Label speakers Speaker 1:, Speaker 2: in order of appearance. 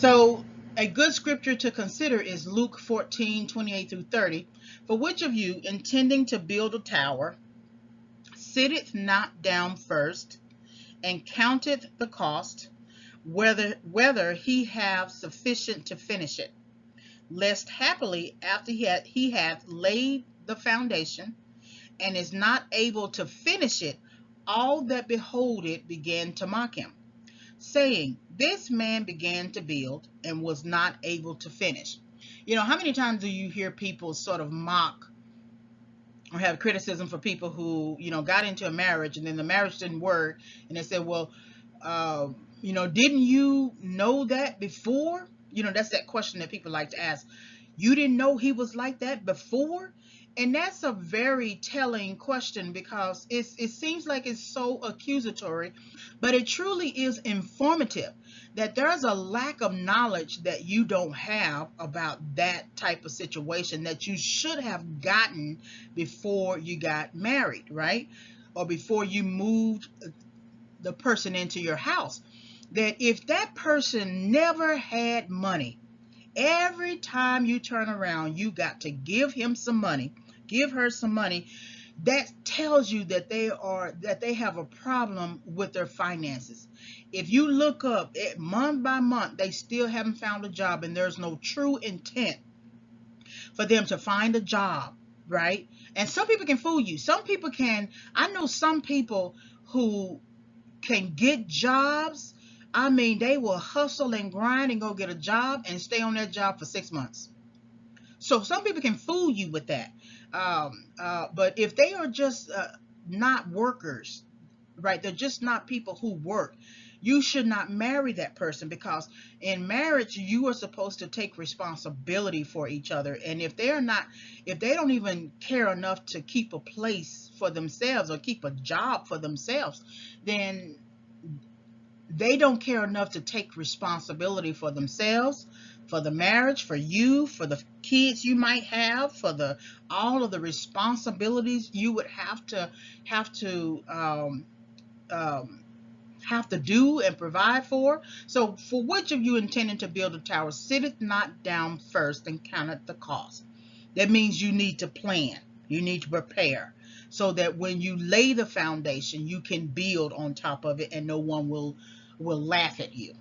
Speaker 1: So a good scripture to consider is Luke 14:28 through 30. For which of you, intending to build a tower, sitteth not down first, and counteth the cost, whether he have sufficient to finish it, lest happily after he hath laid the foundation, and is not able to finish it, all that behold it begin to mock him, saying, This man began to build and was not able to finish. You know, how many times do you hear people sort of mock or have criticism for people who, got into a marriage and then the marriage didn't work, and they said, well, didn't you know that before? That's that question that people like to ask. You didn't know he was like that before? And that's a very telling question, because it seems like it's so accusatory, but it truly is informative that there's a lack of knowledge that you don't have about that type of situation that you should have gotten before you got married, right? Or before you moved the person into your house. That if that person never had money, every time you turn around, you got to give him some money, give her some money. That tells you that they have a problem with their finances. If you look up month by month, they still haven't found a job, and there's no true intent for them to find a job, right? And some people can fool you. Some people can. I know some people who can get jobs. I mean, they will hustle and grind and go get a job and stay on that job for 6 months. So some people can fool you with that. But if they are just not workers, right? They're just not people who work. You should not marry that person, because in marriage you are supposed to take responsibility for each other. And if they don't even care enough to keep a place for themselves or keep a job for themselves, then they don't care enough to take responsibility for themselves, for the marriage, for you, for the kids you might have, for the all of the responsibilities you would have to um, have to do and provide for. So, for which of you intending to build a tower sitteth not down first and counteth the cost? That means you need to plan, you need to prepare, so that when you lay the foundation, you can build on top of it, and no one will laugh at you.